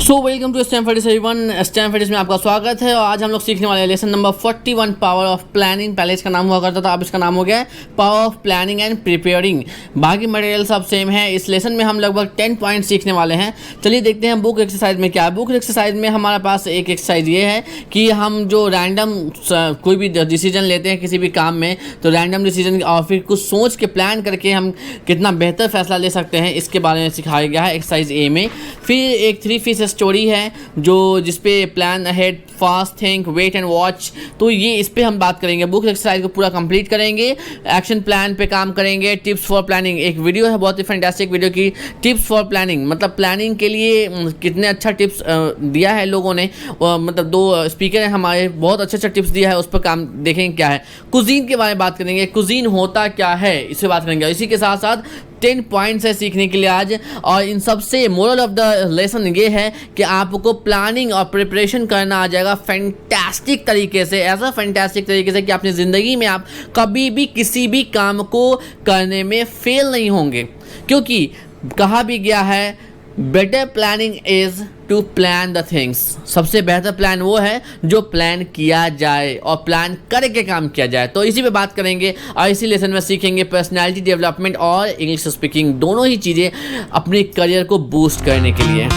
So welcome to Stanford everyone. Stanford में आपका स्वागत है और आज हम लोग सीखने वाले हैं lesson number 41 power of planning. पहले इसका नाम हुआ करता था, अब इसका नाम हो गया है power of planning and preparing. बाकी मटेरियल सब सेम है। इस लेसन में हम लगभग 10 पॉइंट सीखने वाले हैं। चलिए देखते हैं बुक एक्सरसाइज में क्या है। बुक एक्सरसाइज में हमारे पास एक एक्सरसाइज ये है कि हम जो रैंडम कोई भी डिसीजन लेते हैं किसी भी काम में, तो रैंडम डिसीजन और फिर कुछ सोच के प्लान करके हम कितना बेहतर फैसला ले सकते हैं, इसके बारे में सिखाया गया है एक्सरसाइज ए में। फिर एक 3 फिश स्टोरी है जो जिसपे plan ahead, fast think, wait and watch, तो ये इस पे हम बात करेंगे। बुक एक्सरसाइज को पूरा कंप्लीट करेंगे, एक्शन प्लान पे काम करेंगे। टिप्स फॉर प्लानिंग एक वीडियो है, बहुत ही फैंटास्टिक वीडियो की टिप्स फॉर प्लानिंग, मतलब प्लानिंग के लिए कितने अच्छा टिप्स दिया है लोगों ने। मतलब 2 स्पीकर हैं हमारे, बहुत अच्छा टिप्स दिया है, उस पर काम देखेंगे क्या है। कुजीन के बारे में बात करेंगे, कुजीन होता क्या है इस पर बात करेंगे। इसी के साथ साथ 10 पॉइंट्स है सीखने के लिए आज। और इन सबसे मोरल ऑफ द लेसन ये है कि आपको प्लानिंग और प्रिपरेशन करना आ जाएगा फैंटास्टिक तरीके से, ऐसा फैंटास्टिक तरीके से कि अपनी ज़िंदगी में आप कभी भी किसी भी काम को करने में फेल नहीं होंगे। क्योंकि कहा भी गया है better planning is to plan the things. सबसे बेहतर प्लान वो है जो प्लान किया जाए और प्लान करके काम किया जाए। तो इसी पे बात करेंगे और इसी लेसन में सीखेंगे पर्सनालिटी डेवलपमेंट और इंग्लिश स्पीकिंग, दोनों ही चीज़ें अपने करियर को बूस्ट करने के लिए।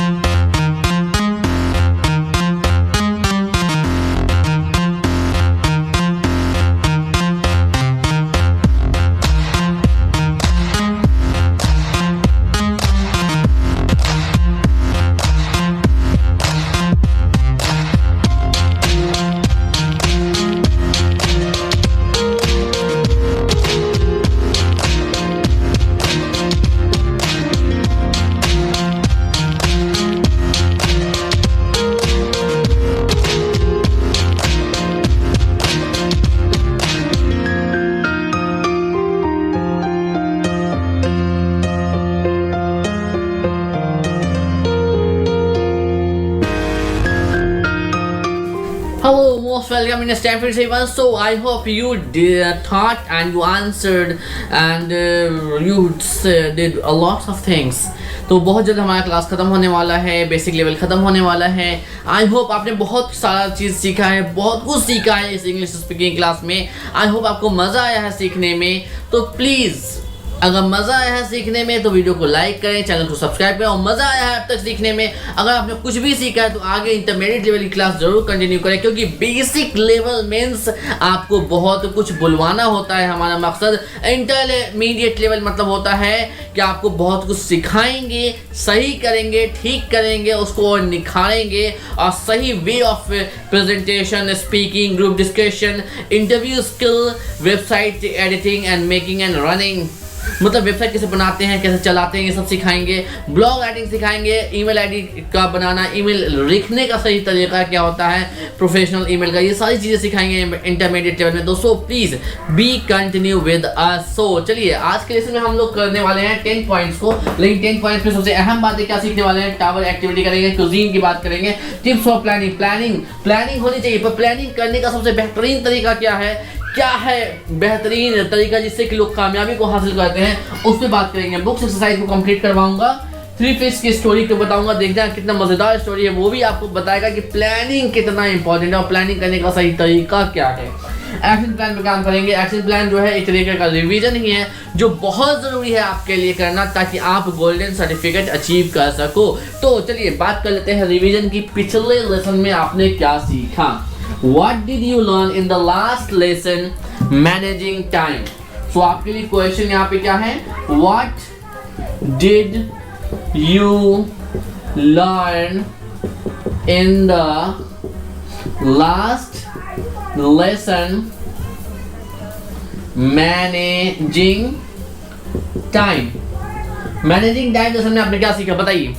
Hello, most welcome in Stanford Seven. So I hope you thought and you answered and you did a lot of things. तो बहुत जल्द हमारा क्लास ख़त्म होने वाला है, बेसिक लेवल ख़त्म होने वाला है। आई होप आपने बहुत सारा चीज़ सीखा है, बहुत कुछ सीखा है इस इंग्लिश स्पीकिंग क्लास में। आई होप आपको मज़ा आया है सीखने में। तो प्लीज़ अगर मज़ा आया है सीखने में तो वीडियो को लाइक करें, चैनल को सब्सक्राइब करें। और मज़ा आया है अब तक सीखने में, अगर आपने कुछ भी सीखा है तो आगे इंटरमीडिएट लेवल की क्लास ज़रूर कंटिन्यू करें, क्योंकि बेसिक लेवल मीन्स आपको बहुत कुछ बुलवाना होता है। हमारा मकसद इंटरमीडिएट लेवल मतलब होता है कि आपको बहुत कुछ सिखाएंगे, सही करेंगे, ठीक करेंगे, उसको और निखारेंगे और सही way of presentation, speaking, group discussion, interview skill, website editing and making and running, मतलब वेबसाइट कैसे बनाते हैं, कैसे चलाते हैं, ये सब सिखाएंगे। ब्लॉग राइटिंग सिखाएंगे, ईमेल आईडी का बनाना, ईमेल लिखने का सही तरीका क्या होता है, प्रोफेशनल ईमेल का, ये सारी चीज़ें सिखाएंगे इंटरमीडिएट लेवल में। दोस्तों please be continue with us. So चलिए आज के लेसन में हम लोग करने वाले हैं 10 पॉइंट्स को, लेकिन 10 पॉइंट्स में सबसे अहम बात है क्या सीखने वाले हैं। टावर एक्टिविटी करेंगे, कुजीन की बात करेंगे, टिप्स फॉर प्लानिंग। प्लानिंग होनी चाहिए, पर प्लानिंग करने का सबसे बेहतरीन तरीका क्या है बेहतरीन तरीका जिससे कि लोग कामयाबी को हासिल करते हैं, उस पर बात करेंगे। बुक्स एक्सरसाइज को कंप्लीट करवाऊंगा, 3 फिश की स्टोरी को बताऊंगा, देखना कितना मज़ेदार स्टोरी है, वो भी आपको बताएगा कि प्लानिंग कितना इंपॉर्टेंट है और प्लानिंग करने का सही तरीका क्या है। एक्शन प्लान पे काम करेंगे। एक्शन प्लान जो है एक तरीके का रिवीजन ही है जो बहुत ज़रूरी है आपके लिए करना, ताकि आप गोल्डन सर्टिफिकेट अचीव कर सको। तो चलिए बात कर लेते हैं रिवीजन की। पिछले लेसन में आपने क्या सीखा? What did you learn in the last lesson managing time? So आपके लिए क्वेश्चन यहाँ पे क्या है? What did you learn in the last lesson managing time? Managing time lesson में आपने क्या सीखा बताइए।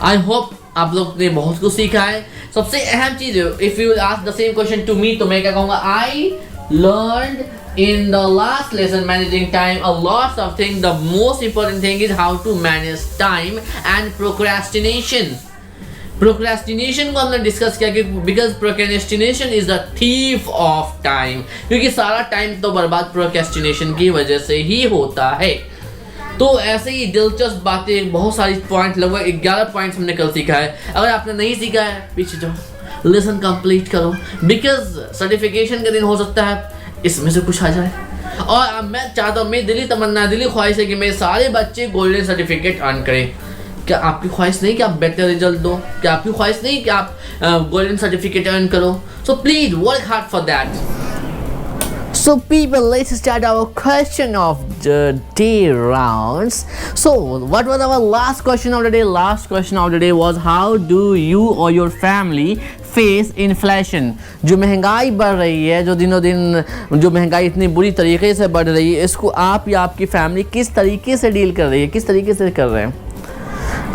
आई होप आप लोग ने बहुत कुछ सीखा है। सबसे अहम चीज़, if you ask the same question to me, तो मैं क्या कहूँगा? I learned in the last lesson managing time a lots of thing. The most important thing is how to manage time and procrastination. Procrastination को हमने discuss किया कि because procrastination is the thief of time, क्योंकि सारा time तो बर्बाद procrastination की वजह से ही होता है। तो ऐसे ही दिलचस्प बातें, बहुत सारी पॉइंट, लगभग 11 पॉइंट्स हमने कल सीखा है। अगर आपने नहीं सीखा है पीछे जाओ, लेसन कंप्लीट करो, बिकॉज सर्टिफिकेशन का दिन हो सकता है इसमें से कुछ आ जाए। और मैं चाहता हूँ, मेरी दिली तमन्ना, दिली ख्वाहिश है कि मेरे सारे बच्चे गोल्डन सर्टिफिकेट अर्न करें। क्या आपकी ख्वाहिश नहीं कि आप बेटर रिजल्ट दो? क्या आपकी ख्वाहिश नहीं कि आप गोल्डन सर्टिफिकेट अर्न करो? So please work hard for that. So people, let's start our question of the day rounds. So what was our last question of the day? Last question of the day was, how do you or your family face inflation? जो महंगाई बढ़ रही है, जो दिनों दिन जो महंगाई इतनी बुरी तरीके से बढ़ रही है, इसको आप या आपकी फैमिली किस तरीके से डील कर रही है, किस तरीके से कर रहे हैं?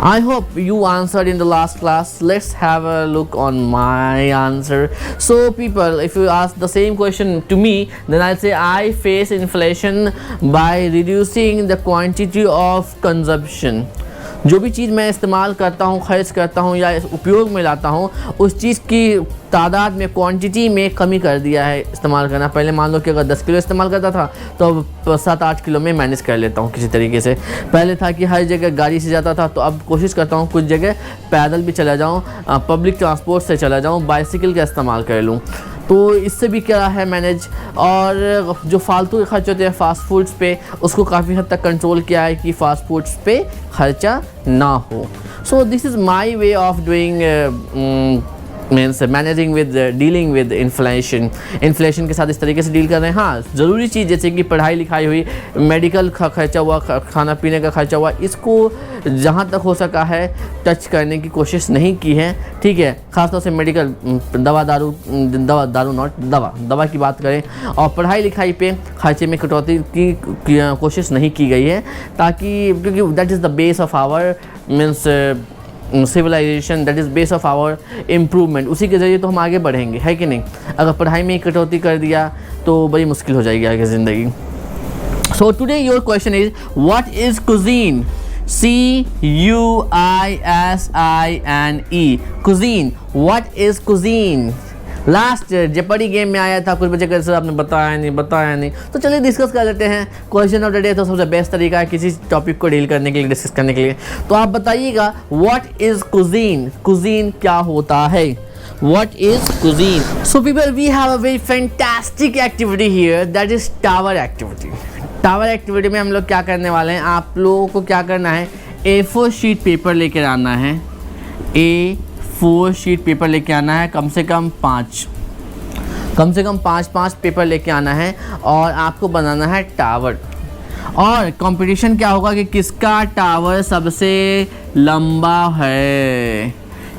I hope you answered in the last class. Let's have a look on my answer. So people, if you ask the same question to me, then I'll say I face inflation by reducing the quantity of consumption. जो भी चीज़ मैं इस्तेमाल करता हूँ, खर्च करता हूँ या उपयोग में लाता हूँ, उस चीज़ की तादाद में, क्वांटिटी में कमी कर दिया है इस्तेमाल करना। पहले मान लो कि अगर 10 किलो इस्तेमाल करता था तो अब 7-8 किलो में मैनेज कर लेता हूँ किसी तरीके से। पहले था कि हर जगह गाड़ी से जाता था, तो अब कोशिश करता हूँ कुछ जगह पैदल भी चला जाऊँ, पब्लिक ट्रांसपोर्ट से चला जाऊँ, बाइसिकल का इस्तेमाल कर लूँ, तो इससे भी क्या है मैनेज। और जो फालतू के खर्च होते हैं फास्ट फूड्स पे, उसको काफ़ी हद तक कंट्रोल किया है कि फास्ट फूड्स पे खर्चा ना हो। So this is my way of doing means managing with dealing with inflation के साथ इस तरीके से डील कर रहे हैं। हाँ, ज़रूरी चीज़ जैसे कि पढ़ाई लिखाई हुई, मेडिकल का खर्चा हुआ, खाना पीने का खर्चा हुआ, इसको जहाँ तक हो सका है टच करने की कोशिश नहीं की है। ठीक है, ख़ासतौर से मेडिकल दवा की बात करें, और पढ़ाई लिखाई पे खर्चे में कटौती की कोशिश नहीं की गई है, ताकि क्योंकि that is the base of our means civilisation, that is base of our improvement. उसी के ज़रिए तो हम आगे बढ़ेंगे, है कि नहीं? अगर पढ़ाई में कटौती कर दिया तो बड़ी मुश्किल हो जाएगी आगे ज़िंदगी। So today your question is, what is cuisine? CUISINE, cuisine. What is cuisine? Last Jeopardy game में आया था, कुछ बच्चे कहते सर आपने बताया नहीं, तो चलिए डिस्कस कर लेते हैं। क्वेश्चन ऑफ द डे तो सबसे बेस्ट तरीका है किसी टॉपिक को डील करने के लिए, डिस्कस करने के लिए। तो आप बताइएगा, व्हाट इज़ कुजीन? कुजीन क्या होता है? What is cuisine? So people, we have a very fantastic activity here, that is tower activity. Tower activity में हम लोग क्या करने वाले हैं, आप लोगों को क्या करना है, A4 शीट पेपर लेकर आना है। A4 शीट पेपर लेके आना है, कम से कम 5 पेपर लेके आना है, और आपको बनाना है टावर। और कंपटीशन क्या होगा कि किसका टावर सबसे लंबा है,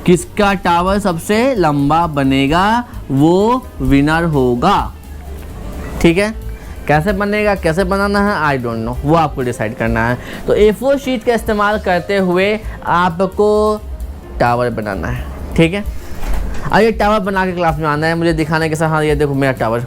किसका टावर सबसे लंबा बनेगा वो विनर होगा। ठीक है, कैसे बनेगा, कैसे बनाना है, आई डोंट नो, वो आपको डिसाइड करना है। तो A4 शीट का इस्तेमाल करते हुए आपको टावर बनाना है। ठीक है, अब ये टावर बना के क्लास में आना है, मुझे दिखाना है कि सर हाँ ये देखो मेरा टावर।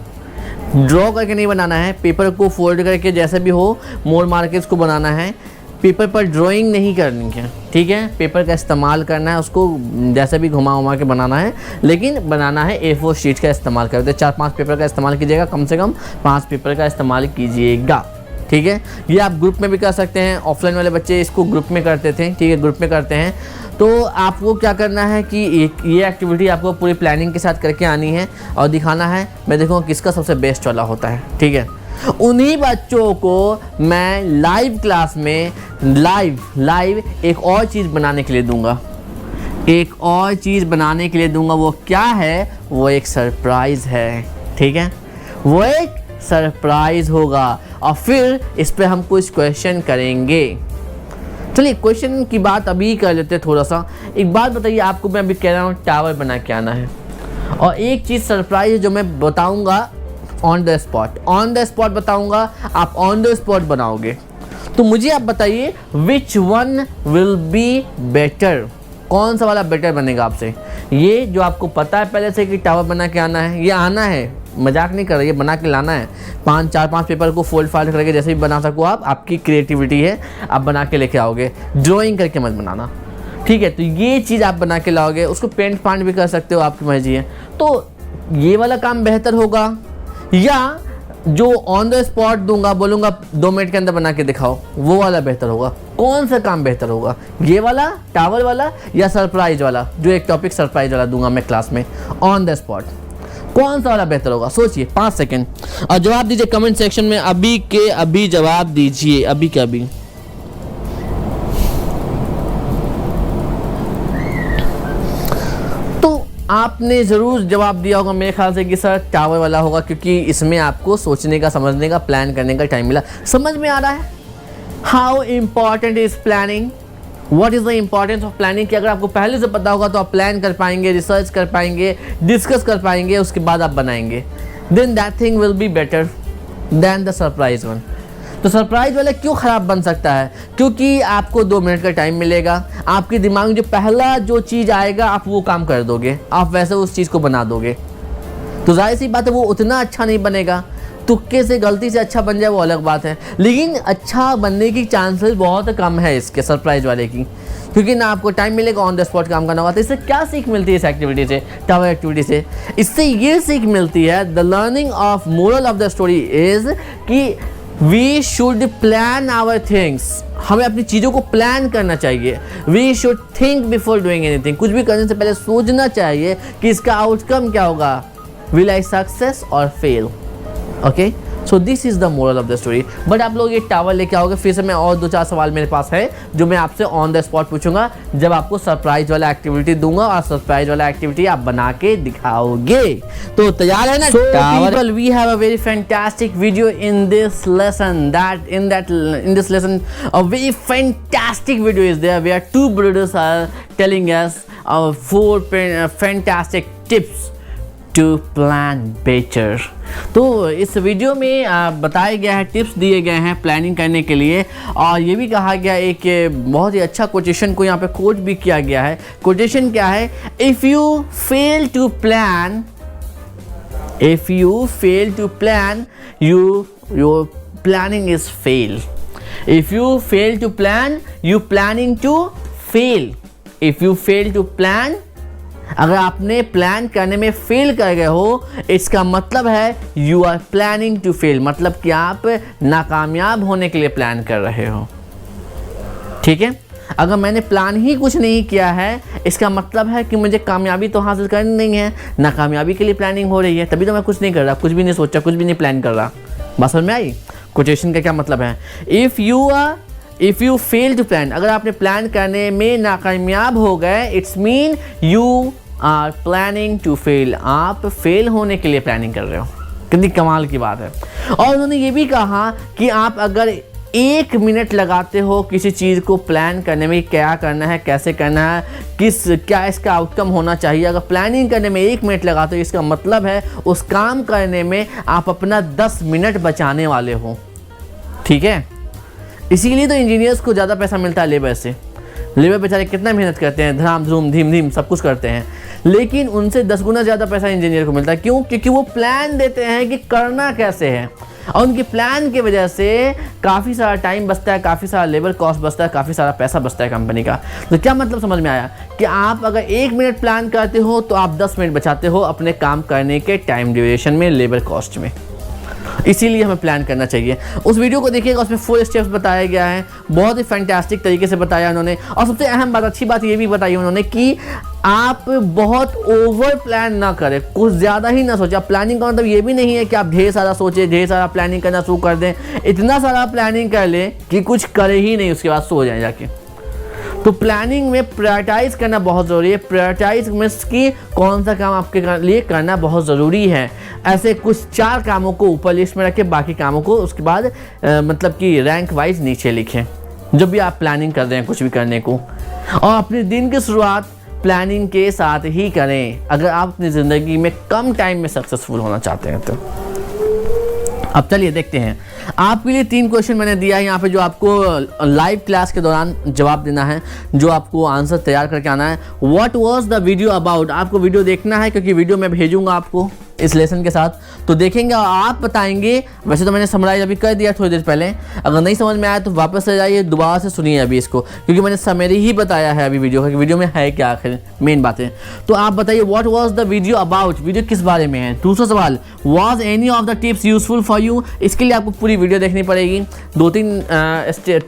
ड्रॉ करके नहीं बनाना है, पेपर को फोल्ड करके जैसे भी हो मोड़ मार के इसको बनाना है। पेपर पर ड्राइंग नहीं करनी है, ठीक है, पेपर का इस्तेमाल करना है, उसको जैसे भी घुमा के बनाना है, लेकिन बनाना है A4 शीट का इस्तेमाल करते। 4-5 पेपर का इस्तेमाल कीजिएगा, कम से कम 5 पेपर का इस्तेमाल कीजिएगा। ठीक है, ये आप ग्रुप में भी कर सकते हैं, ऑफलाइन वाले बच्चे इसको ग्रुप में करते थे, ठीक है, ग्रुप में करते हैं। तो आपको क्या करना है कि ये एक्टिविटी आपको पूरी प्लानिंग के साथ करके आनी है और दिखाना है, मैं देखूँगा किसका सबसे बेस्ट वाला होता है। ठीक है, उन्हीं बच्चों को मैं लाइव क्लास में लाइव एक और चीज़ बनाने के लिए दूंगा, एक और चीज़ बनाने के लिए दूंगा। वो क्या है, वो एक सरप्राइज़ है। ठीक है, वो एक सरप्राइज़ होगा और फिर इस पे हम कुछ क्वेश्चन करेंगे। चलिए क्वेश्चन की बात अभी कर लेते हैं थोड़ा सा। एक बात बताइए, आपको मैं अभी कह रहा हूँ टावर बना के आना है, और एक चीज़ सरप्राइज है जो मैं बताऊँगा ऑन द स्पॉट बताऊँगा, आप ऑन द स्पॉट बनाओगे। तो मुझे आप बताइए which one will be better, कौन सा वाला बेटर बनेगा आपसे। ये जो आपको पता है पहले से कि टावर बना के आना है, ये आना है, मजाक नहीं कर रहा, ये बना के लाना है। 4-5 पेपर को फोल्ड करके जैसे भी बना सको आप, आपकी क्रिएटिविटी है, आप बना के लेके आओगे, ड्राइंग करके मत बनाना। ठीक है, तो ये चीज़ आप बना के लाओगे, उसको पेंट भी कर सकते हो, आपकी मर्जी है। तो ये वाला काम बेहतर होगा या जो ऑन द स्पॉट दूंगा, बोलूँगा 2 मिनट के अंदर बना के दिखाओ, वो वाला बेहतर होगा? कौन सा काम बेहतर होगा, ये वाला टावल वाला या सरप्राइज वाला? जो एक टॉपिक सरप्राइज वाला दूंगा मैं क्लास में ऑन द स्पॉट, कौन सा वाला बेहतर होगा? सोचिए 5 सेकंड और जवाब दीजिए कमेंट सेक्शन में, अभी के अभी जवाब दीजिए, अभी के अभी। तो आपने ज़रूर जवाब दिया होगा मेरे ख्याल से कि सर टावर वाला होगा, क्योंकि इसमें आपको सोचने का, समझने का, प्लान करने का टाइम मिला। समझ में आ रहा है how important is planning, what is the importance of planning, कि अगर आपको पहले से पता होगा तो आप प्लान कर पाएंगे, रिसर्च कर पाएंगे, डिस्कस कर पाएंगे, उसके बाद आप बनाएंगे। Then that thing will be better than the surprise one. तो सरप्राइज वाला क्यों ख़राब बन सकता है? क्योंकि आपको 2 मिनट का टाइम मिलेगा, आपके दिमाग में जो पहला जो चीज़ आएगा आप वो काम कर दोगे, आप वैसे उस चीज़ को बना दोगे, तो जाहिर सी बात है वो उतना अच्छा नहीं बनेगा। तुक्के से, गलती से अच्छा बन जाए वो अलग बात है, लेकिन अच्छा बनने की चांसेस बहुत कम है इसके सरप्राइज वाले की, क्योंकि ना आपको टाइम मिलेगा, ऑन द स्पॉट काम करना होगा। तो इससे क्या सीख मिलती है इस एक्टिविटी से, टावर एक्टिविटी से? इससे ये सीख मिलती है, the learning of moral of the story is कि we should plan our things, हमें अपनी चीज़ों को प्लान करना चाहिए। We should think before doing anything, कुछ भी करने से पहले सोचना चाहिए कि इसका आउटकम क्या होगा, विल आई सक्सेस और fail. Okay, so this is the moral of the story. But आप लोग ये टावर लेके आओगे, फिर से मैं और 2-4 सवाल मेरे पास है जो मैं आपसे ऑन द स्पॉट पूछूंगा जब आपको सरप्राइज वाला एक्टिविटी दूंगा, और सरप्राइज वाला एक्टिविटी आप बना के दिखाओगे। तो तैयार है ना? Tower, we have a very fantastic video in this lesson, in this lesson a very fantastic video is there where 2 brothers are telling us 4 fantastic tips to plan better। तो इस वीडियो में बताया गया है, टिप्स दिए गए हैं planning करने के लिए, और ये भी कहा गया एक बहुत ही अच्छा कोटेशन को यहाँ पे कोट भी किया गया है। कोटेशन क्या है? If you fail to plan your planning is fail. If you fail to plan, you planning to fail. If you fail to plan, अगर आपने प्लान करने में फेल कर गए हो, इसका मतलब है you are planning to fail, मतलब कि आप नाकामयाब होने के लिए प्लान कर रहे हो। ठीक है, अगर मैंने प्लान ही कुछ नहीं किया है, इसका मतलब है कि मुझे कामयाबी तो हासिल करनी नहीं है, नाकामयाबी के लिए प्लानिंग हो रही है, तभी तो मैं कुछ नहीं कर रहा, कुछ भी नहीं सोचा, कुछ भी नहीं प्लान कर रहा। बात समझ में आई? कोटेशन का क्या मतलब है? If you fail to plan, अगर आपने प्लान करने में नाकामयाब हो गए, it's mean you are planning to fail, आप फेल होने के लिए प्लानिंग कर रहे हो। कितनी कमाल की बात है। और उन्होंने ये भी कहा कि आप अगर 1 मिनट लगाते हो किसी चीज़ को प्लान करने में, क्या करना है, कैसे करना है, क्या इसका आउटकम होना चाहिए, अगर प्लानिंग करने में 1 मिनट लगाते हो, इसका मतलब है उस काम करने में आप अपना 10 मिनट बचाने वाले हो। ठीक है, इसीलिए तो इंजीनियर्स को ज़्यादा पैसा मिलता है लेबर से। लेबर बेचारे कितना मेहनत करते हैं, धड़ाम धूम धीम धीम सब कुछ करते हैं, लेकिन उनसे 10 गुना ज़्यादा पैसा इंजीनियर को मिलता है। क्यों? क्योंकि वो प्लान देते हैं कि करना कैसे है, और उनकी प्लान की वजह से काफ़ी सारा टाइम बचता है, काफ़ी सारा लेबर कॉस्ट बचता है, काफ़ी सारा पैसा बचता है कंपनी का। तो क्या मतलब समझ में आया कि आप अगर 1 मिनट प्लान करते हो तो आप 10 मिनट बचाते हो अपने काम करने के टाइम ड्यूरेशन में, लेबर कॉस्ट में। इसीलिए हमें प्लान करना चाहिए। उस वीडियो को देखिएगा, उसमें 4 स्टेप्स बताया गया है, बहुत ही फैंटास्टिक तरीके से बताया उन्होंने। और सबसे अहम बात, अच्छी बात ये भी बताई उन्होंने कि आप बहुत ओवर प्लान ना करें, कुछ ज़्यादा ही ना सोचें। प्लानिंग का मतलब ये भी नहीं है कि आप ढेर सारा सोचें, ढेर सारा प्लानिंग करना शुरू कर दें, इतना सारा प्लानिंग कर लें कि कुछ करे ही नहीं, उसके बाद सो जाए जाके। तो प्लानिंग में प्रायोरिटाइज करना बहुत ज़रूरी है। प्रायोरिटाइज मीन्स कि कौन सा काम आपके लिए करना बहुत ज़रूरी है। ऐसे कुछ 4 कामों को ऊपर लिस्ट में रखें, बाकी कामों को उसके बाद मतलब कि रैंक वाइज नीचे लिखें, जब भी आप प्लानिंग कर रहे हैं कुछ भी करने को। और अपने दिन की शुरुआत प्लानिंग के साथ ही करें, अगर आप अपनी ज़िंदगी में कम टाइम में सक्सेसफुल होना चाहते हैं तो। अब चलिए देखते हैं, आपके लिए 3 क्वेश्चन मैंने दिया है यहाँ पे, जो आपको लाइव क्लास के दौरान जवाब देना है, जो आपको आंसर तैयार करके आना है। What was the video about, आपको वीडियो देखना है क्योंकि वीडियो मैं भेजूंगा आपको। इस लेसन के साथ, तो देखेंगे और आप बताएंगे। वैसे तो मैंने समराइज अभी कर दिया थोड़ी देर पहले, अगर नहीं समझ में आया तो वापस से जाइए, दोबारा से सुनिए अभी इसको, क्योंकि मैंने समरी ही बताया है अभी वीडियो का कि वीडियो में है क्या आखिर मेन बातें। तो आप बताइए what was the video about, video किस बारे में है। दूसरा सवाल, was any of the tips useful for you, इसके लिए आपको पूरी वीडियो देखनी पड़ेगी। 2-3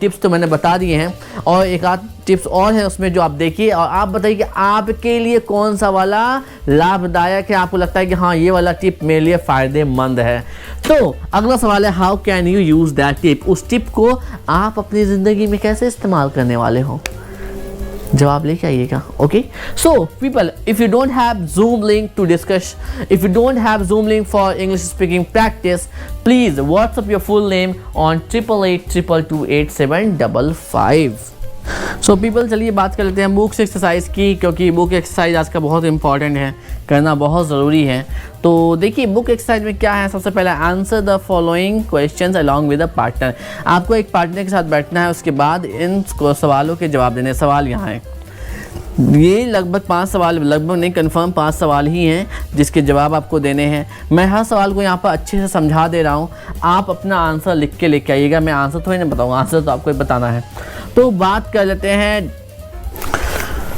टिप्स तो मैंने बता दिए हैं और एक आध टिप्स और है उसमें जो आप देखिए और आप बताइए कि आपके लिए कौन सा वाला लाभदायक है, आपको लगता है कि हाँ ये वाला टिप मेरे लिए फ़ायदेमंद है। तो अगला सवाल है, how can you use that tip, उस टिप को आप अपनी ज़िंदगी में कैसे इस्तेमाल करने वाले हो, जवाब लेके आइएगा। Okay, so people, if you don't have Zoom link to discuss, if you don't have Zoom link for English speaking practice, please WhatsApp your full name on 8882228755। So people, चलिए बात कर लेते हैं बुक्स एक्सरसाइज की, क्योंकि book exercise आज का बहुत इंपॉर्टेंट है, करना बहुत ज़रूरी है। तो देखिए बुक एक्सरसाइज में क्या है, सबसे पहले answer the following questions along with a partner. आपको एक पार्टनर के साथ बैठना है, उसके बाद इन सवालों के जवाब देने। सवाल यहाँ है, ये लगभग 5 सवाल, लगभग नहीं कंफर्म 5 सवाल ही हैं जिसके जवाब आपको देने हैं। मैं हर सवाल को यहाँ पर अच्छे से समझा दे रहा हूँ, आप अपना आंसर लिख के लेके आइएगा। मैं आंसर थोड़ी नहीं बताऊँगा, आंसर तो आपको ही बताना है। तो बात कर लेते हैं।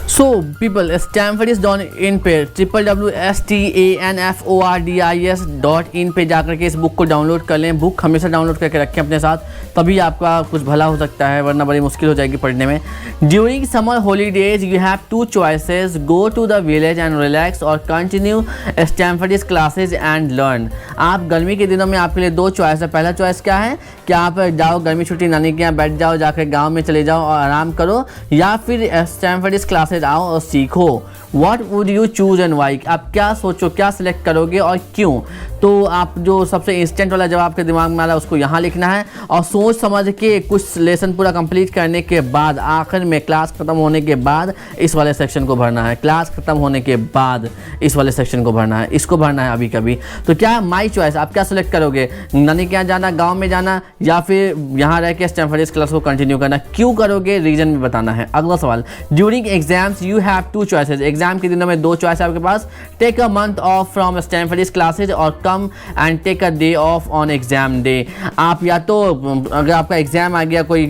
So people, Stanford is dot in पे www.stanfordis.in पे जाकर के इस बुक को डाउनलोड कर लें। बुक हमेशा डाउनलोड करके रखें अपने साथ, तभी आपका कुछ भला हो सकता है, वरना बड़ी मुश्किल हो जाएगी पढ़ने में। During summer holidays you have 2 choices, go to the village and relax और continue Stanford classes and learn. आप गर्मी के दिनों में आपके लिए 2 चॉइस है। पहला चॉइस क्या है कि आप जाओ गर्मी छुट्टी नानी के यहाँ बैठ जाओ, जाकर गाँव में चले जाओ और आराम करो, या फिर स्टैनफोर्ड क्लासेज आओ और सीखो। What would you choose and why? आप क्या सोचो, क्या सिलेक्ट करोगे और क्यों? तो आप जो सबसे इंस्टेंट वाला जवाब आपके दिमाग में आ रहा है उसको यहाँ लिखना है और सोच समझ के कुछ लेसन पूरा कंप्लीट करने के बाद, आखिर में क्लास खत्म होने के बाद इस वाले सेक्शन को भरना है। क्लास खत्म होने के बाद इस वाले सेक्शन को भरना है, इसको भरना है अभी कभी। तो क्या माई चॉइस, आप क्या सिलेक्ट करोगे, नानी के यहाँ जाना, गाँव में जाना, या फिर यहाँ रह के स्टैनफोर्ड क्लास को कंटिन्यू करना। क्यों करोगे, रीजन भी बताना है। अगला सवाल, during exams you have 2 choices. Exam के दिनों में 2 चॉइस है आपके पास, take a month off from Stanford classes और come and take a day off on exam day. आप या तो अगर आपका एग्जाम आ गया, कोई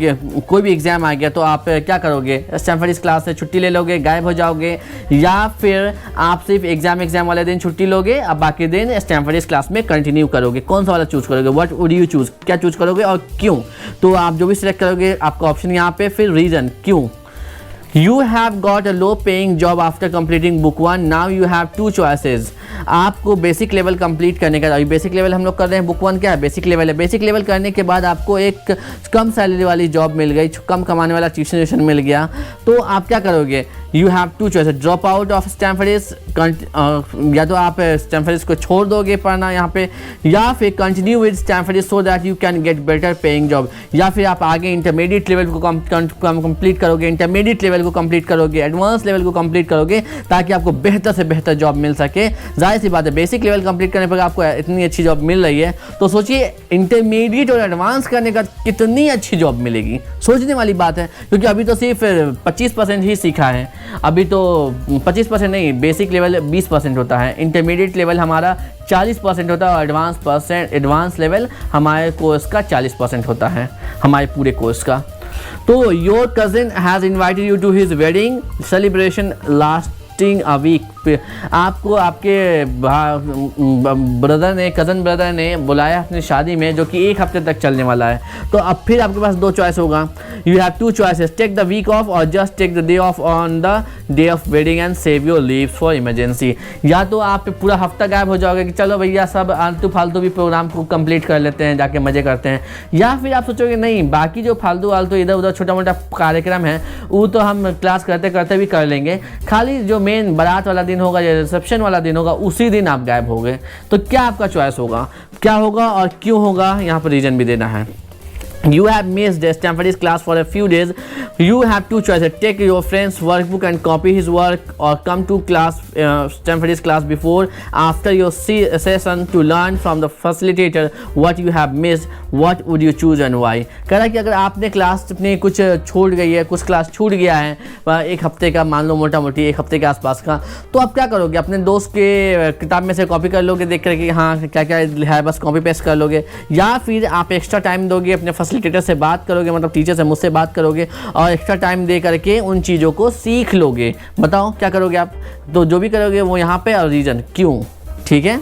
भी एग्जाम आ गया, तो आप क्या करोगे, स्टैनफोर्ड क्लास से छुट्टी ले लोगे, गायब हो जाओगे, या फिर आप सिर्फ एग्जाम वाले दिन छुट्टी लोगे, अब बाकी दिन स्टैनफोर्ड क्लास में कंटिन्यू करोगे। कौन सा वाला चूज करोगे, व्हाट वुड यू चूज, क्या चूज करोगे और क्यों? तो आप जो भी सिलेक्ट करोगे आपका ऑप्शन यहाँ पे, फिर रीजन क्यों। You have got a low paying job after completing book 1. Now you have 2 choices. आपको बेसिक लेवल कंप्लीट करने का, बेसिक लेवल हम लोग कर रहे हैं, बुक 1 क्या है, बेसिक लेवल है। बेसिक लेवल करने के बाद आपको एक कम सैलरी वाली जॉब मिल गई, कम कमाने वाला ट्यूशन मिल गया, तो आप क्या करोगे, you have 2 choices, drop out of Stanford, या तो आप स्टैनफोर्ड को छोड़ दोगे पढ़ना यहाँ पे, या फिर continue with Stanford so that you can get better paying job, या फिर आप आगे इंटरमीडिएट लेवल को कंप्लीट करोगे, इंटरमीडिएट लेवल को कंप्लीट करोगे, एडवांस लेवल को कंप्लीट करोगे, ताकि आपको बेहतर से बेहतर जॉब मिल सके। जाहिर सी बात है, बेसिक लेवल कंप्लीट करने पर आपको इतनी अच्छी जॉब मिल रही है, तो सोचिए इंटरमीडिएट और एडवांस करने का कितनी अच्छी जॉब मिलेगी। सोचने वाली बात है, क्योंकि अभी तो सिर्फ 25% ही सीखा है, अभी तो 25% नहीं, बेसिक लेवल 20% होता है, इंटरमीडिएट लेवल हमारा 40% होता है और एडवांस लेवल हमारे कोर्स का 40% होता है, हमारे पूरे कोर्स का। तो your cousin has invited you to his wedding celebration lasting a week. आपको आपके कज़न ब्रदर ने बुलाया अपनी शादी में, जो कि 1 हफ्ते तक चलने वाला है। तो अब फिर आपके पास 2 चॉइस होगा, you have 2 choices, take the week off और just take the day off on the day of wedding and save your leave for emergency. या तो आप पूरा हफ्ता गायब हो जाओगे कि चलो भैया सब आलतू फालतू भी प्रोग्राम को कंप्लीट कर लेते हैं, जाके मजे करते हैं, या फिर आप सोचोगे नहीं, बाकी जो फालतू आलतू इधर उधर छोटा मोटा कार्यक्रम है वो तो हम क्लास करते करते भी कर लेंगे, खाली जो मेन बारात वाला दिन होगा या रिसेप्शन वाला दिन होगा उसी दिन आप गायब हो गए। तो क्या आपका चॉइस होगा, क्या होगा और क्यों होगा, यहाँ पर रीजन भी देना है। You have missed Stanford's class for a few days. You have two choices: take your friend's workbook and copy his work, or come to class Stanford's class before after your session to learn from the facilitator what you have missed. What would you choose and why? कह रहा है कि अगर आपने class अपनी कुछ छूट गई है, कुछ क्लास छूट गया है एक हफ्ते का, मान लो मोटा मोटी एक हफ्ते के आसपास का, तो आप क्या करोगे? अपने दोस्त के किताब में से कॉपी कर लोगे देख कर कि हाँ क्या क्या है, बस कॉपी पेस्ट कर लोगे, या फिर आप एक्स्ट्रा टाइम दोगे अपने फैसिलिटेटर से बात करोगे, मतलब टीचर से मुझसे बात करोगे और एक्स्ट्रा टाइम दे करके उन चीज़ों को सीख लोगे? बताओ क्या करोगे आप? तो जो भी करोगे वो यहाँ पे और रीज़न क्यों, ठीक है?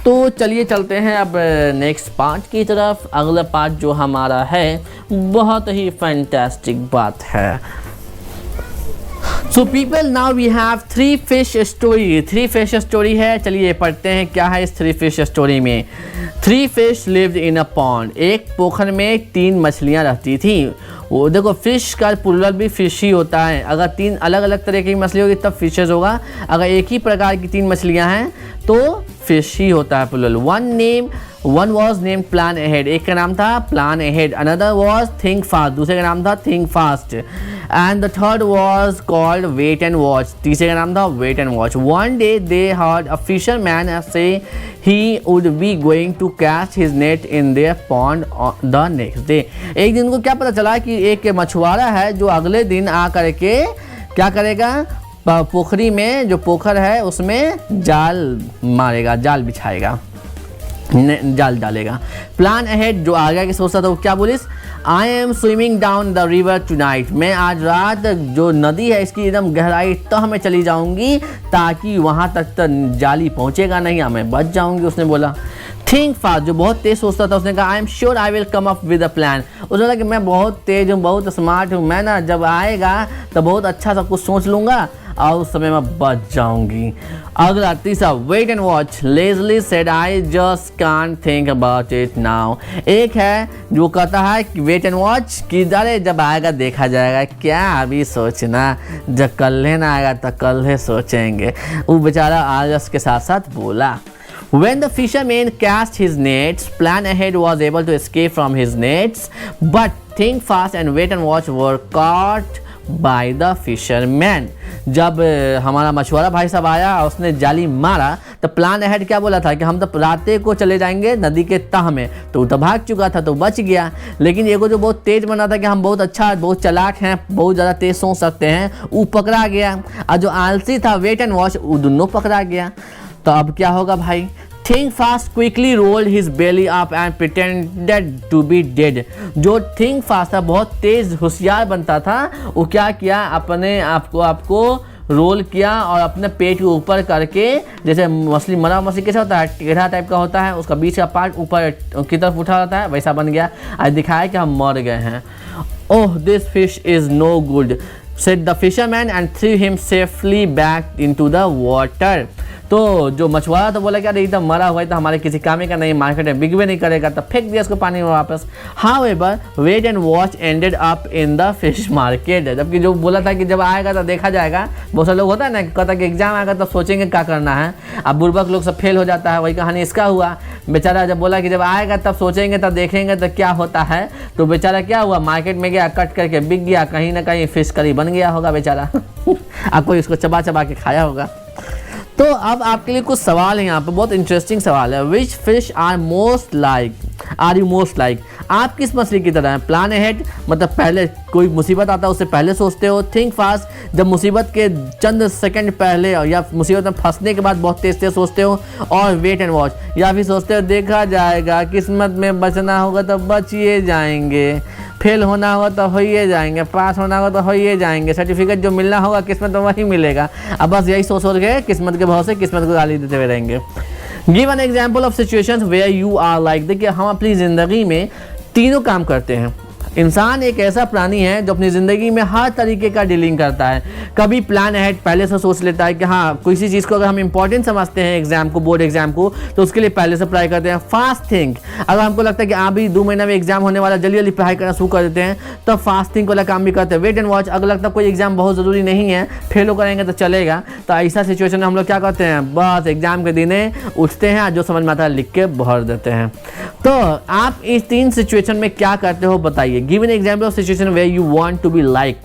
तो चलिए चलते हैं अब नेक्स्ट पार्ट की तरफ। अगला पार्ट जो हमारा है बहुत ही फैंटास्टिक बात है। So people now we have three fish story है। चलिए पढ़ते हैं क्या है इस थ्री फिश स्टोरी में। Three fish lived in a pond. एक पोखर में तीन मछलियाँ रहती थी। वो देखो, फिश का प्लुरल भी फिश ही होता है। अगर तीन अलग अलग तरह की मछली होगी तब फिशेज होगा, अगर एक ही प्रकार की तीन मछलियाँ हैं तो फिश ही होता है plural. One was name plan ahead. एक का नाम था plan ahead. Another was think fast. दूसरे का नाम था think fast. And the third was called wait and watch. तीसरे का नाम था wait and watch. One day they heard a fisherman say he would be going to catch his net in their pond the next day. एक दिन को क्या पता चला कि एक मछुआरा है जो अगले दिन आ करके क्या करेगा, पोखरी में, जो पोखर है उसमें जाल मारेगा, जाल बिछाएगा, जाल डालेगा। प्लान अहेड जो आगे की सोचता था वो क्या बोलिस, I am swimming down the river tonight. मैं आज रात जो नदी है इसकी एकदम गहराई तह में चली जाऊंगी ताकि वहाँ तक तो जाली पहुँचेगा नहीं या मैं बच जाऊंगी। उसने बोला। थिंक फास्ट जो बहुत तेज सोचता था उसने कहा, I am sure I will come up with a plan. उसने कहा कि मैं बहुत तेज हूँ, बहुत स्मार्ट हूँ, मैं ना जब आएगा तो बहुत अच्छा सा कुछ सोच लूँगा और उस समय मैं बच जाऊंगी। अगला तीसरा, wait and watch. Leslie said I just can't think about it now. एक है जो कहता है कि वेट एंड वॉच कि अरे जब आएगा देखा जाएगा, क्या अभी सोचना, जब कल ना आएगा तो कल है सोचेंगे। वो बेचारा आलस के साथ साथ बोला। When the fisherman cast his nets, Plan Ahead was able to escape from his nets, but Think Fast and Wait and Watch were caught by the fisherman. जब हमारा मछुआरा भाई साहब आया और उसने जाली मारा तो प्लान अहेड क्या बोला था कि हम तो रात को चले जाएंगे नदी के तह में, तो वो तो भाग चुका था तो बच गया। लेकिन एगो जो बहुत तेज बना था कि हम बहुत अच्छा, बहुत चालाक हैं, बहुत ज़्यादा तेज सोच सकते हैं, वो पकड़ा गया। और जो आलसी था वेट एंड वॉच, वो दोनों पकड़ा गया। तो अब क्या होगा भाई? Think Fast quickly rolled his belly up and pretended to be dead. जो थिंक फास्ट था, बहुत तेज होशियार बनता था, वो क्या किया, अपने आपको रोल किया और अपने पेट के ऊपर करके, जैसे मछली मरा मछली कैसा होता है, टेढ़ा टाइप का होता है, उसका बीच का पार्ट ऊपर की तरफ उठा रहता है, वैसा बन गया। आज दिखाया कि हम मर गए हैं। Oh this fish is no good said the fisherman and threw him safely back into the water। तो जो मछुआरा तो बोला कि अरे एकदम मरा हुआ है तो हमारे किसी काम का नहीं, मार्केट में बिकवे नहीं करेगा, तो फेंक दिया उसको पानी में वापस। However, wait and watch ended up in the fish market। जबकि जो बोला था कि जब आएगा तो देखा जाएगा, बहुत सारे लोग होता है ना, कहता कि एग्जाम आएगा तो सोचेंगे क्या करना है, अब बुर्बक लोग सब फेल हो जाता है, वही कहानी इसका हुआ। बेचारा जब बोला कि जब आएगा तब सोचेंगे तब देखेंगे तो क्या होता है, तो बेचारा क्या हुआ, मार्केट में गया, कट करके बिक गया, कहीं ना कहीं फिश करी बन गया होगा बेचारा। अब कोई इसको चबा चबा के खाया होगा। तो अब आपके लिए कुछ सवाल है यहाँ पे, बहुत इंटरेस्टिंग सवाल है। Which fish are you most like? आप किस मछली की तरह हैं? प्लान अहेड मतलब पहले कोई मुसीबत आता है उससे पहले सोचते हो। थिंक फास्ट जब मुसीबत के चंद सेकंड पहले या मुसीबत में फंसने के बाद बहुत तेज सोचते हो। और वेट एंड वॉच या फिर सोचते हो देखा जाएगा, किस्मत में बचना होगा तो बचिए जाएंगे, फेल होना होगा तो हो ही जाएंगे, पास होना होगा तो हो ही जाएंगे, सर्टिफिकेट जो मिलना होगा किस्मत में वही मिलेगा। अब बस यही सोच के किस्मत के भरोसे किस्मत को गाली देते हुए रहेंगे। Give an example of situations where you are like. देखिए हम अपनी ज़िंदगी में तीनों काम करते हैं। इंसान एक ऐसा प्राणी है जो अपनी ज़िंदगी में हर तरीके का डीलिंग करता है। कभी प्लान अहेड पहले से सोच लेता है कि हाँ किसी चीज़ को अगर हम इंपॉर्टेंट समझते हैं एग्जाम को, बोर्ड एग्जाम को, तो उसके लिए पहले से पढ़ाई करते हैं। फास्ट थिंक, अगर हमको लगता है कि अभी 2 महीना में एग्जाम होने वाला, जल्दी जल्दी पढ़ाई करना शुरू कर देते हैं, तो फास्ट थिंक वाला काम भी करते हैं। वेट एंड वॉच, अगर लगता है कोई एग्जाम बहुत ज़रूरी नहीं है, फेलो करेंगे तो चलेगा, तो ऐसा सिचुएशन में हम लोग क्या करते हैं, बस एग्जाम के दिन उठते हैं, जो समझ में आता है लिख के भर देते हैं। तो आप इस 3 सिचुएशन में क्या करते हो बताइए। Give an example of situation where you want to be like.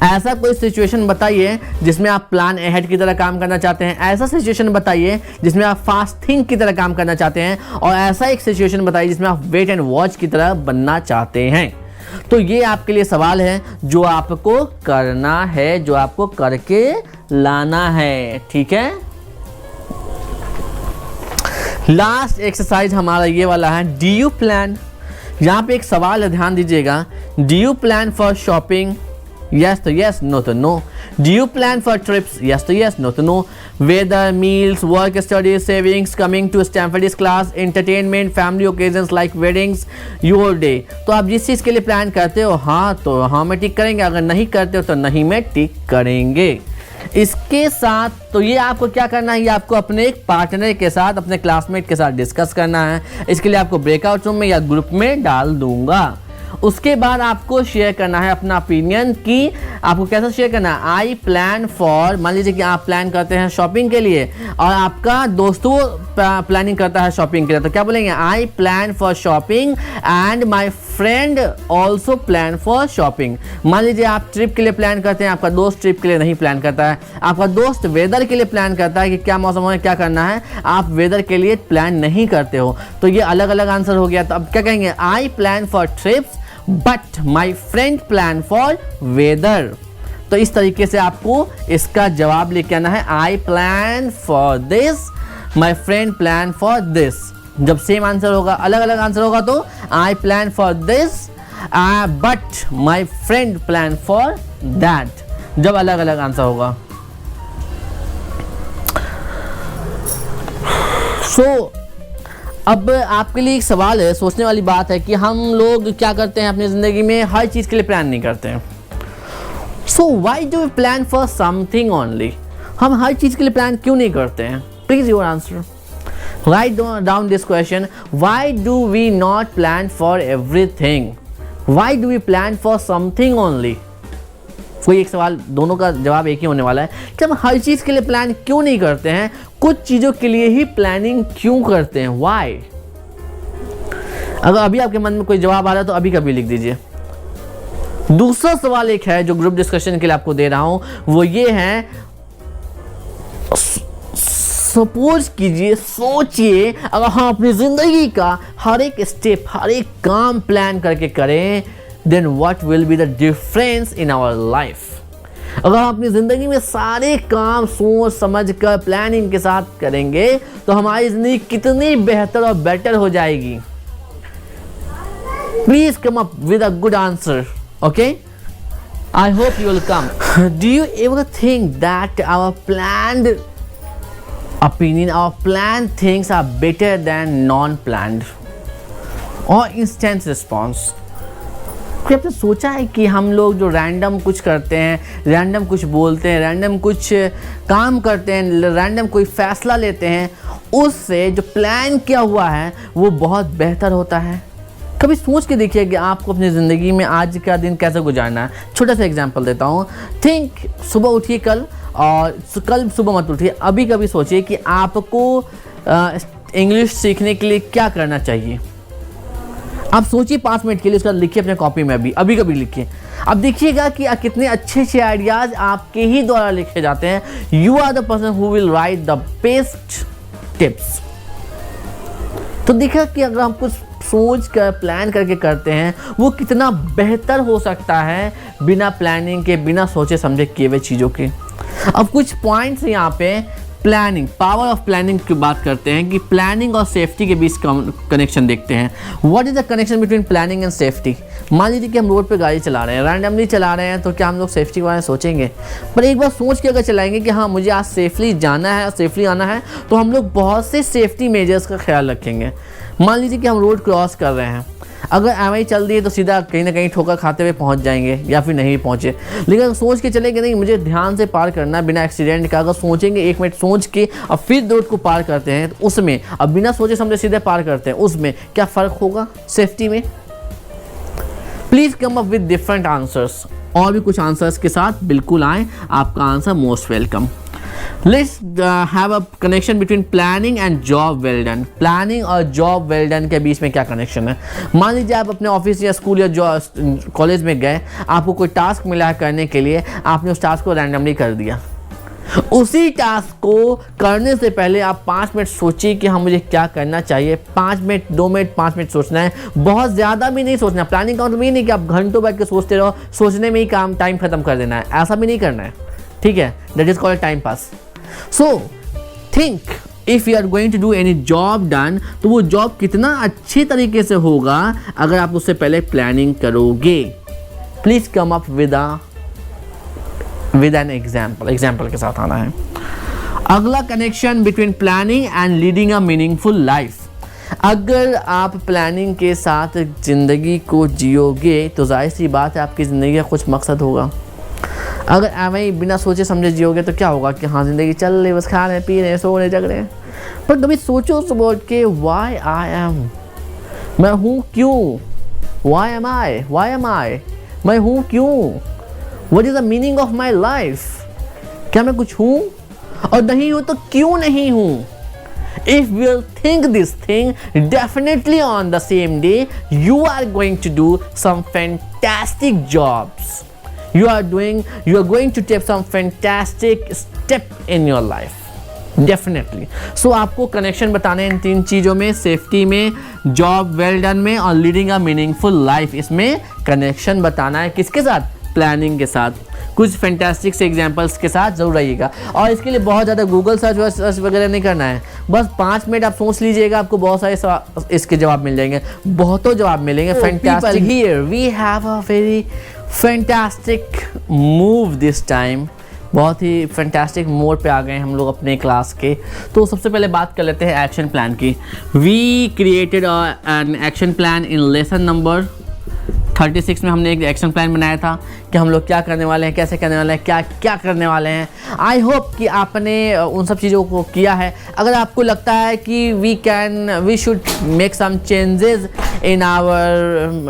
ऐसा कोई सिचुएशन बताइए जिसमें आप प्लान अहेड की तरह काम करना चाहते हैं। ऐसा सिचुएशन बताइए जिसमें आप फास्ट थिंक की तरह काम करना चाहते हैं। और ऐसा एक सिचुएशन बताइए जिसमें आप वेट एंड वॉच की तरह बनना चाहते हैं। तो ये आपके लिए सवाल है जो आपको करना है, जो आपको करके लाना है, ठीक है। लास्ट एक्सरसाइज हमारा ये वाला है, डू यू प्लान। यहाँ पे एक सवाल है, ध्यान दीजिएगा। Do you plan for shopping? Yes तो यस, नो तो no. Do you plan for trips? Yes तो यस, नो तो no. Weather, meals, work, studies, savings, coming to Stanford class, entertainment, family occasions like weddings, your day. तो आप जिस चीज़ के लिए plan करते हो हाँ तो हाँ में टिक करेंगे, अगर नहीं करते हो तो नहीं में टिक करेंगे। इसके साथ तो ये आपको क्या करना है, ये आपको अपने एक पार्टनर के साथ, अपने क्लासमेट के साथ डिस्कस करना है। इसके लिए आपको ब्रेकआउट रूम में या ग्रुप में डाल दूंगा। उसके बाद आपको शेयर करना है अपना ओपिनियन कि आपको कैसा शेयर करना है। आई प्लान फॉर, मान लीजिए कि आप प्लान करते हैं शॉपिंग के लिए और आपका दोस्तों प्लानिंग करता है शॉपिंग के लिए, तो क्या बोलेंगे, आई plan for shopping and my friend also plan for shopping. मान लीजिए आप ट्रिप के लिए प्लान करते हैं, आपका दोस्त ट्रिप के लिए नहीं प्लान करता है, आपका दोस्त वेदर के लिए प्लान करता है कि क्या मौसम है, क्या करना है, आप वेदर के लिए प्लान नहीं करते हो, तो ये अलग अलग आंसर हो गया। तो अब क्या कहेंगे, I plan for trips but my friend plan for weather. तो इस तरीके से आपको इसका जवाब लेके आना है, आई plan for this, my friend plan for this. जब सेम आंसर होगा, अलग अलग आंसर होगा तो आई plan for this but my friend plan for that, जब अलग अलग आंसर होगा। सो अब आपके लिए एक सवाल है, सोचने वाली बात है कि हम लोग क्या करते हैं अपनी ज़िंदगी में, हर चीज़ के लिए प्लान नहीं करते हैं। So why do we plan for something only. हम हर चीज़ के लिए प्लान क्यों नहीं करते हैं? Please your answer, write down this question. Why do we not plan for everything? Why do we plan for something only? कोई एक सवाल, दोनों का जवाब एक ही होने वाला है कि हम हर चीज़ के लिए प्लान क्यों नहीं करते हैं, कुछ चीज़ों के लिए ही प्लानिंग क्यों करते हैं, वाई। अगर अभी आपके मन में कोई जवाब आ रहा है तो अभी कभी लिख दीजिए। दूसरा सवाल एक है जो ग्रुप डिस्कशन के लिए आपको दे रहा हूं, वो ये है, सपोज कीजिए, सोचिए, अगर हम अपनी ज़िंदगी का हर एक स्टेप, हर एक काम प्लान करके करें, then what will be the difference in our life? अगर हम अपनी ज़िंदगी में सारे काम सोच समझ कर प्लानिंग के साथ करेंगे तो हमारी ज़िंदगी कितनी बेहतर और बेटर हो जाएगी। Please come up with a good answer, okay? I hope you will come. Do you ever think that our planned opinion, our planned things are better than non-planned or instant response? क्या आपने सोचा है कि हम लोग जो random कुछ करते हैं, रैंडम कुछ बोलते हैं, रैंडम कुछ काम करते हैं, रैंडम कोई फैसला लेते हैं, उससे जो प्लान किया हुआ है वो बहुत बेहतर होता है? कभी सोच के देखिए कि आपको अपनी ज़िंदगी में आज का दिन कैसे गुजारना है। छोटा सा एग्जांपल देता हूँ। थिंक, सुबह उठिए कल, और कल सुबह मत उठिए, अभी कभी सोचिए कि आपको इंग्लिश सीखने के लिए क्या करना चाहिए। आप सोचिए 5 मिनट के लिए, उसका लिखिए अपने कॉपी में, अभी कभी लिखिए। अब देखिएगा कि कितने अच्छे अच्छे आइडियाज़ आपके ही द्वारा लिखे जाते हैं। You are the person who will write the best tips. तो देखा कि अगर हम कुछ सोच कर प्लान करके करते हैं वो कितना बेहतर हो सकता है बिना प्लानिंग के, बिना सोचे समझे किए हुए चीज़ों के। अब कुछ पॉइंट्स यहाँ पे प्लानिंग, पावर ऑफ प्लानिंग की बात करते हैं कि प्लानिंग और सेफ्टी के बीच कनेक्शन देखते हैं। What is the connection between planning and safety? मान लीजिए कि हम रोड पे गाड़ी चला रहे हैं, रैंडमली चला रहे हैं, तो क्या हम लोग सेफ्टी के बारे में सोचेंगे? पर एक बार सोच के अगर चलाएंगे कि हाँ मुझे आज सेफली जाना है, सेफली आना है, तो हम लोग बहुत से सेफ्टी मेजर्स का ख्याल रखेंगे। मान लीजिए कि हम रोड क्रॉस कर रहे हैं, अगर एमआई चल रही है तो सीधा कहीं ना कहीं ठोकर खाते हुए पहुंच जाएंगे या फिर नहीं पहुंचे। लेकिन अगर सोच के चलेंगे नहीं मुझे ध्यान से पार करना है बिना एक्सीडेंट का, अगर सोचेंगे 1 मिनट सोच के अब फिर रोड को पार करते हैं, तो उसमें अब बिना सोचे समझे सीधे पार करते हैं, उसमें क्या फ़र्क होगा सेफ्टी में? Please come up with different answers. और भी कुछ आंसर्स के साथ बिल्कुल आएँ, आपका answer most welcome. Let's have a connection between planning and job well done. Planning और जॉब वेल डन के बीच में क्या कनेक्शन है? मान लीजिए आप अपने ऑफिस या स्कूल या कॉलेज में गए, आपको कोई टास्क मिला है करने के लिए, आपने उस टास्क को रैंडमली कर दिया। उसी टास्क को करने से पहले आप 5 मिनट सोचिए कि हाँ मुझे क्या करना चाहिए। 5 मिनट, 2 मिनट, 5 मिनट सोचना है, बहुत ज़्यादा भी नहीं सोचना। प्लानिंग का मतलब ये नहीं कि आप घंटों बैठ के सोचते रहो, सोचने में ही काम टाइम खत्म कर देना है, ऐसा भी नहीं करना है, ठीक है? That is called time pass. So think if you are going to do any job done, तो वो जॉब कितना अच्छी तरीके से होगा अगर आप उससे पहले प्लानिंग करोगे। Please come up with an example के साथ आना है। अगला connection between planning and leading a meaningful life. अगर आप प्लानिंग के साथ ज़िंदगी को जियोगे तो जाहिर सी बात है आपकी ज़िंदगी का कुछ मकसद होगा। अगर एम बिना सोचे समझे जियोगे तो क्या होगा कि हाँ ज़िंदगी चल रही, बस खा रहे, पी रहे, सो रहे, जग रहे। पर कभी सोचो सुबह के वाई आई एम, मैं हूँ क्यों? वाई एम आई, मैं हूँ क्यों? What is the meaning of my life? क्या मैं कुछ हूँ? और नहीं हूँ तो क्यों नहीं हूँ? If you will think this thing, definitely on the same day you are going to do some fantastic jobs. You are going to take some fantastic step in your life. Definitely. So आपको connection बताने इन 3 चीज़ों में, safety में, job well done में और leading a meaningful life, इसमें connection बताना है। किसके साथ? प्लानिंग के साथ। कुछ फैंटास्टिक से एग्जांपल्स के साथ जरूर रहिएगा। और इसके लिए बहुत ज़्यादा गूगल सर्च वगैरह नहीं करना है, बस 5 मिनट आप सोच लीजिएगा, आपको बहुत सारे इसके जवाब मिल जाएंगे, बहुतों जवाब मिलेंगे। Fantastic. Here we have a very fantastic move this time. बहुत ही फैंटास्टिक मोड पे आ गए हम लोग अपने क्लास के। तो सबसे पहले बात कर लेते हैं एक्शन प्लान की। We created an action plan in lesson number 36 में। हमने एक एक्शन प्लान बनाया था कि हम लोग क्या करने वाले हैं, कैसे करने वाले हैं, क्या क्या करने वाले हैं। आई होप कि आपने उन सब चीज़ों को किया है। अगर आपको लगता है कि we should make some changes in our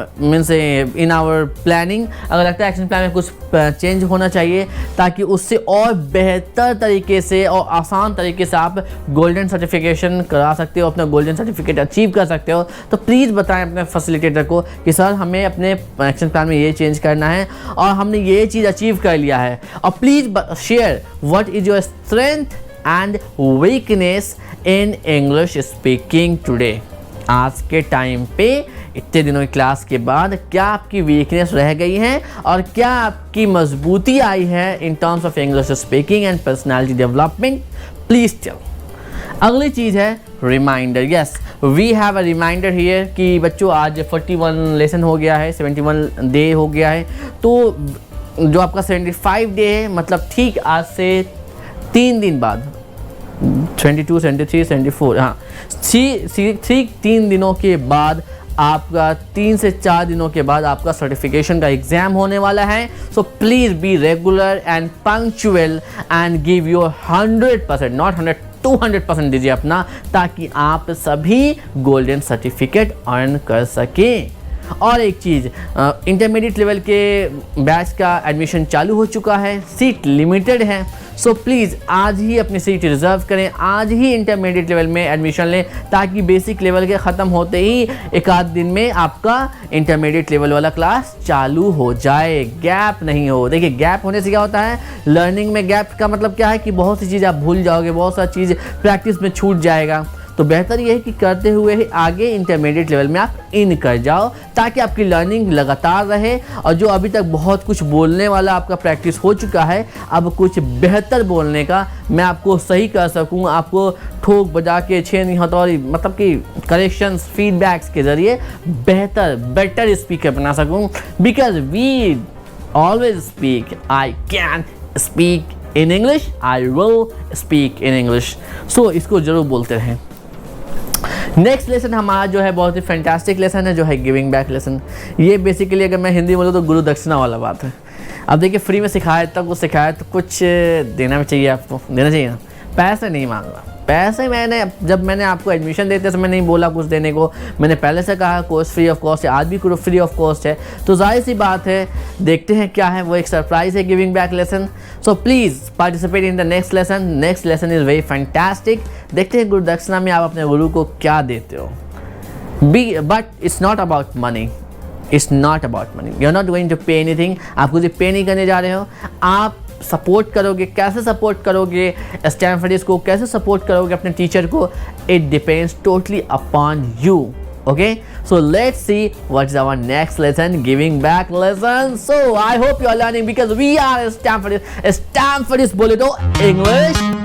planning, अगर लगता है एक्शन प्लान में कुछ चेंज होना चाहिए ताकि उससे और बेहतर तरीके से और आसान तरीके से आप गोल्डन सर्टिफिकेशन करा सकते हो, अपना गोल्डन सर्टिफिकेट अचीव कर सकते हो, तो प्लीज़ बताएं अपने फैसिलिटेटर को कि सर हमें अपने एक्शन प्लान में ये चेंज करना है और हमने ये चीज़ अचीव कर लिया है। और please share what is your strength and weakness in English speaking today. आज के टाइम पे इतने दिनों की क्लास के बाद क्या आपकी वीकनेस रह गई है और क्या आपकी मजबूती आई है in terms of English speaking and personality development, please tell. अगली चीज़ है reminder. Yes, we have a reminder here कि बच्चों आज 41 लेसन हो गया है, 71 डे हो गया है। तो जो आपका 75 डे है, मतलब ठीक आज से 3 दिन बाद 22, 73, 74, हाँ 3 दिनों के बाद आपका 3 से 4 दिनों के बाद आपका सर्टिफिकेशन का एग्ज़ाम होने वाला है। So please be regular and punctual and give your 100%, not 100, 200% दीजिए अपना, ताकि आप सभी गोल्डन सर्टिफिकेट अर्न कर सकें। और एक चीज़, इंटरमीडिएट लेवल के बैच का एडमिशन चालू हो चुका है, सीट लिमिटेड है। सो प्लीज़ आज ही अपनी सीट रिज़र्व करें, आज ही इंटरमीडिएट लेवल में एडमिशन लें, ताकि बेसिक लेवल के ख़त्म होते ही 1 दिन में आपका इंटरमीडिएट लेवल वाला क्लास चालू हो जाए, गैप नहीं हो। देखिए गैप होने से क्या होता है, लर्निंग में गैप का मतलब क्या है कि बहुत सी चीज़ आप भूल जाओगे, बहुत सारी चीज़ प्रैक्टिस में छूट जाएगा। तो बेहतर ये है कि करते हुए ही आगे इंटरमीडिएट लेवल में आप इन कर जाओ, ताकि आपकी लर्निंग लगातार रहे। और जो अभी तक बहुत कुछ बोलने वाला आपका प्रैक्टिस हो चुका है, अब कुछ बेहतर बोलने का मैं आपको सही कर सकूँ, आपको ठोक बजा के छेनी हथौड़ी मतलब कि करेक्शंस फीडबैक्स के ज़रिए बेटर स्पीकर बना सकूं, because we always speak I can speak in English, I will speak in English. So इसको ज़रूर बोलते रहें। नेक्स्ट लेसन हमारा जो है बहुत ही फैंटास्टिक लेसन है, जो है गिविंग बैक लेसन। ये बेसिकली अगर मैं हिंदी बोलूँ तो गुरु दक्षिणा वाला बात है। अब देखिए फ्री में सिखाया तब कुछ सिखाया तो कुछ देना भी चाहिए, आपको देना चाहिए ना। पैसे नहीं मांगा, पैसे जब मैंने आपको एडमिशन देते समय नहीं बोला कुछ देने को, मैंने पहले से कहा कोर्स फ्री ऑफ कॉस्ट है, आज भी फ्री ऑफ कॉस्ट है, तो जाहिर सी बात है देखते हैं क्या है, वो एक सरप्राइज है giving back lesson. So please participate in the next lesson. Next lesson is very fantastic. देखते हैं गुरु दक्षिणा में आप अपने गुरु को क्या देते हो। But it's not about money, it's not about money, you are not going to pay anything. आप कुछ पे नहीं करने जा रहे हो, आप सपोर्ट करोगे। कैसे सपोर्ट करोगे स्टैनफोर्ड को, कैसे सपोर्ट करोगे अपने टीचर को, it depends totally upon you. Okay, so let's see what is our next lesson, giving back lesson. So I hope you are learning because we are Stanford बोले तो English